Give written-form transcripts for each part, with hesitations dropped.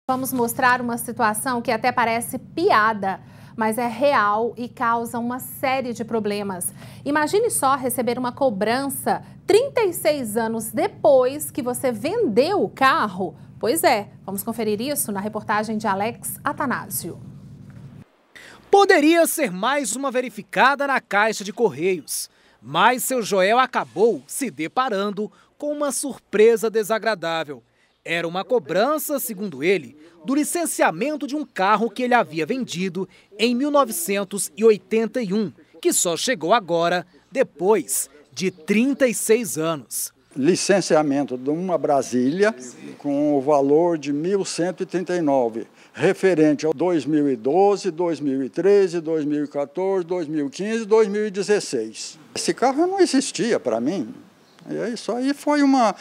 Vamos mostrar uma situação que até parece piada, mas é real e causa uma série de problemas. Imagine só receber uma cobrança 36 anos depois que você vendeu o carro. Pois é, vamos conferir isso na reportagem de Alex Atanásio. Poderia ser mais uma verificada na caixa de correios, mas seu Joel acabou se deparando com uma surpresa desagradável. Era uma cobrança, segundo ele, do licenciamento de um carro que ele havia vendido em 1981, que só chegou agora depois de 36 anos. Licenciamento de uma Brasília com o valor de 1.139, referente ao 2012, 2013, 2014, 2015 e 2016. Esse carro não existia para mim. E isso aí foi uma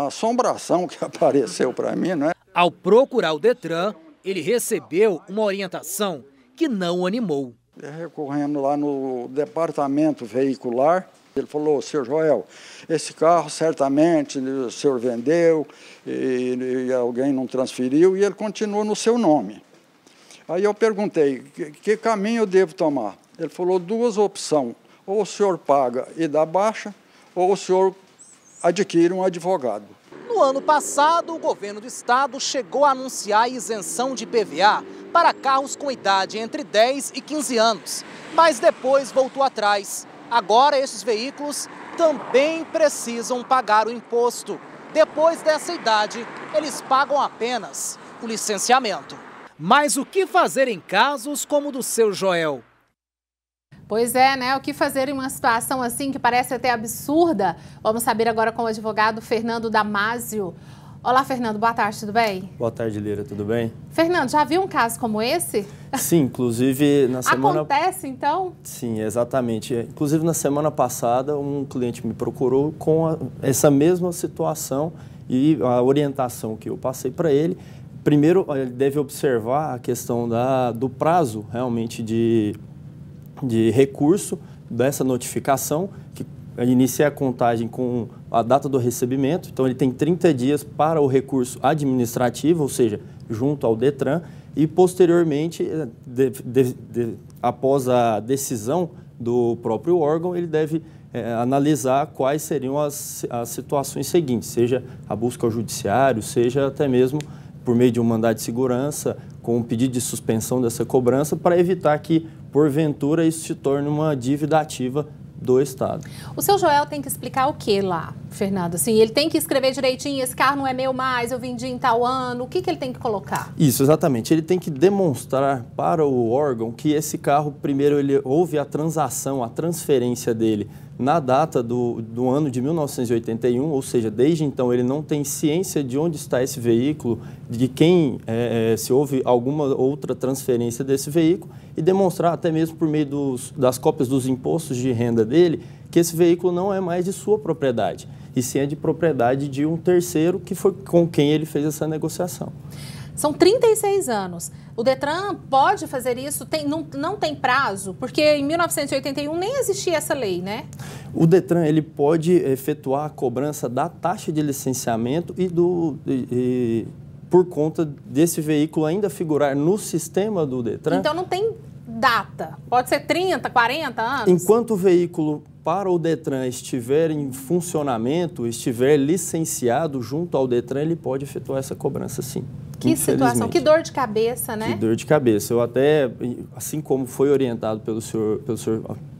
assombração que apareceu para mim, né? Ao procurar o Detran, ele recebeu uma orientação que não o animou. Recorrendo lá no departamento veicular, ele falou: "Seu Joel, esse carro certamente o senhor vendeu e alguém não transferiu e ele continua no seu nome." Aí eu perguntei: que caminho eu devo tomar? Ele falou: duas opções, ou o senhor paga e dá baixa, ou o senhor adquire um advogado. No ano passado, o governo do estado chegou a anunciar a isenção de PVA para carros com idade entre 10 e 15 anos, mas depois voltou atrás. Agora, esses veículos também precisam pagar o imposto. Depois dessa idade, eles pagam apenas o licenciamento. Mas o que fazer em casos como o do seu Joel? Pois é, né? O que fazer em uma situação assim que parece até absurda? Vamos saber agora com o advogado Fernando Damasio. Olá, Fernando, boa tarde, tudo bem? Boa tarde, Lira, tudo bem? Fernando, já viu um caso como esse? Sim, inclusive na semana... Acontece, então? Sim, exatamente. Inclusive na semana passada, um cliente me procurou com essa mesma situação e a orientação que eu passei para ele. Primeiro, ele deve observar a questão do prazo realmente de recurso dessa notificação, que inicia a contagem com a data do recebimento. Então, ele tem 30 dias para o recurso administrativo, ou seja, junto ao Detran, e posteriormente, após a decisão do próprio órgão, ele deve analisar quais seriam as situações seguintes, seja a busca ao judiciário, seja até mesmo por meio de um mandado de segurança, com um pedido de suspensão dessa cobrança, para evitar que, porventura, isso se torne uma dívida ativa do Estado. O seu Joel tem que explicar o que lá, Fernando? Assim, ele tem que escrever direitinho: esse carro não é meu mais, eu vendi em tal ano. O que ele tem que colocar? Isso, exatamente. Ele tem que demonstrar para o órgão que esse carro, primeiro, houve a transação, a transferência dele na data do ano de 1981, ou seja, desde então ele não tem ciência de onde está esse veículo, de quem, se houve alguma outra transferência desse veículo, e demonstrar até mesmo por meio das cópias dos impostos de renda dele que esse veículo não é mais de sua propriedade, e sim é de propriedade de um terceiro que foi com quem ele fez essa negociação. São 36 anos. O Detran pode fazer isso? Não tem prazo? Porque em 1981 nem existia essa lei, né? O Detran ele pode efetuar a cobrança da taxa de licenciamento e por conta desse veículo ainda figurar no sistema do Detran. Então não tem data? Pode ser 30, 40 anos? Enquanto o veículo para o Detran estiver em funcionamento, estiver licenciado junto ao Detran, ele pode efetuar essa cobrança, sim. Que situação, que dor de cabeça, né? Que dor de cabeça. Eu até, assim como foi orientado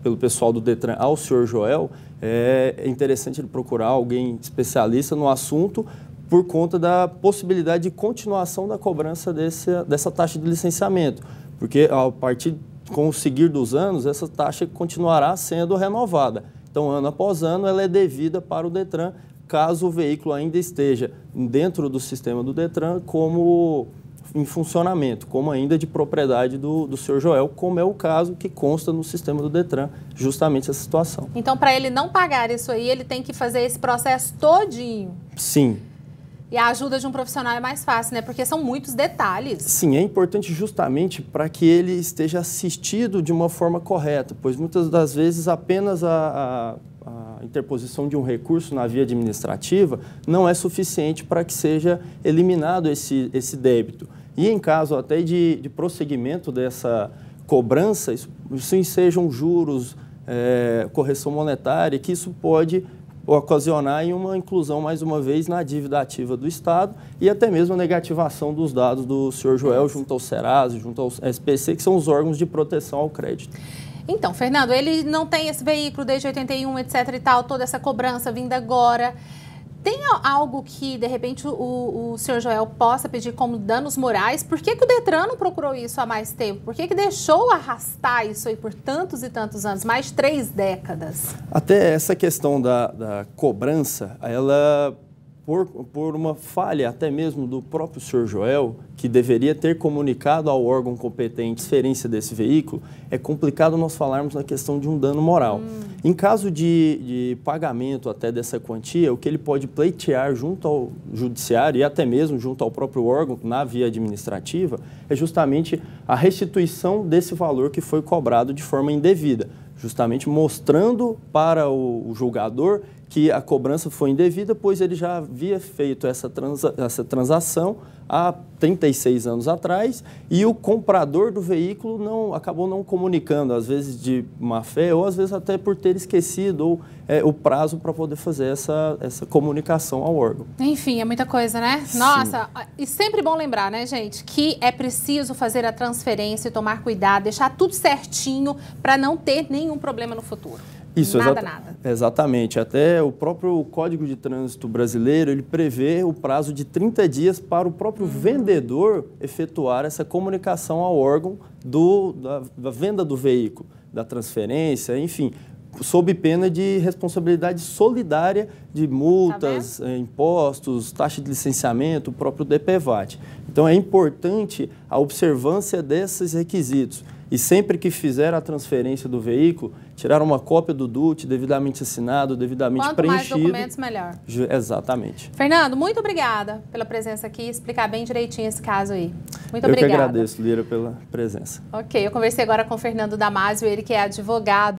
pelo pessoal do Detran ao senhor Joel, é interessante ele procurar alguém especialista no assunto por conta da possibilidade de continuação da cobrança dessa taxa de licenciamento. Porque a partir com o seguir dos anos, essa taxa continuará sendo renovada. Então, ano após ano, ela é devida para o Detran, caso o veículo ainda esteja dentro do sistema do Detran como em funcionamento, como ainda de propriedade do senhor Joel, como é o caso que consta no sistema do Detran, justamente essa situação. Então, para ele não pagar isso aí, ele tem que fazer esse processo todinho? Sim. E a ajuda de um profissional é mais fácil, né? Porque são muitos detalhes. Sim, é importante justamente para que ele esteja assistido de uma forma correta, pois muitas das vezes apenas a interposição de um recurso na via administrativa não é suficiente para que seja eliminado esse débito. E em caso até de prosseguimento dessa cobrança, isso sejam juros, correção monetária, que isso pode ocasionar em uma inclusão, mais uma vez, na dívida ativa do Estado e até mesmo a negativação dos dados do senhor Joel junto ao Serasa, junto ao SPC, que são os órgãos de proteção ao crédito. Então, Fernando, ele não tem esse veículo desde 81, etc e tal, toda essa cobrança vinda agora. Tem algo que, de repente, o senhor Joel possa pedir como danos morais? Por que o Detran não procurou isso há mais tempo? Por que deixou arrastar isso aí por tantos e tantos anos, mais de 3 décadas? Até essa questão da cobrança, ela, por uma falha até mesmo do próprio senhor Joel, que deveria ter comunicado ao órgão competente a transferência desse veículo, é complicado nós falarmos na questão de um dano moral. Em caso de pagamento até dessa quantia, o que ele pode pleitear junto ao judiciário e até mesmo junto ao próprio órgão na via administrativa é justamente a restituição desse valor que foi cobrado de forma indevida, justamente mostrando para o julgador que a cobrança foi indevida, pois ele já havia feito essa transação há 36 anos atrás e o comprador do veículo acabou não comunicando, às vezes de má fé ou às vezes até por ter esquecido o prazo para poder fazer essa comunicação ao órgão. Enfim, é muita coisa, né? Sim. Nossa, e sempre bom lembrar, né, gente, que é preciso fazer a transferência e tomar cuidado, deixar tudo certinho para não ter nenhum problema no futuro. Isso, nada. Exatamente. Até o próprio Código de Trânsito brasileiro, ele prevê o prazo de 30 dias para o próprio vendedor efetuar essa comunicação ao órgão da venda do veículo, da transferência, enfim, sob pena de responsabilidade solidária de multas, impostos, taxa de licenciamento, o próprio DPVAT. Então, é importante a observância desses requisitos. E sempre que fizer a transferência do veículo, tirar uma cópia do DUT devidamente assinado, devidamente preenchido. Quanto mais documentos, melhor. Exatamente. Fernando, muito obrigada pela presença aqui e explicar bem direitinho esse caso aí. Muito obrigada. Eu que agradeço, Lira, pela presença. Ok, eu conversei agora com o Fernando Damasio, ele que é advogado.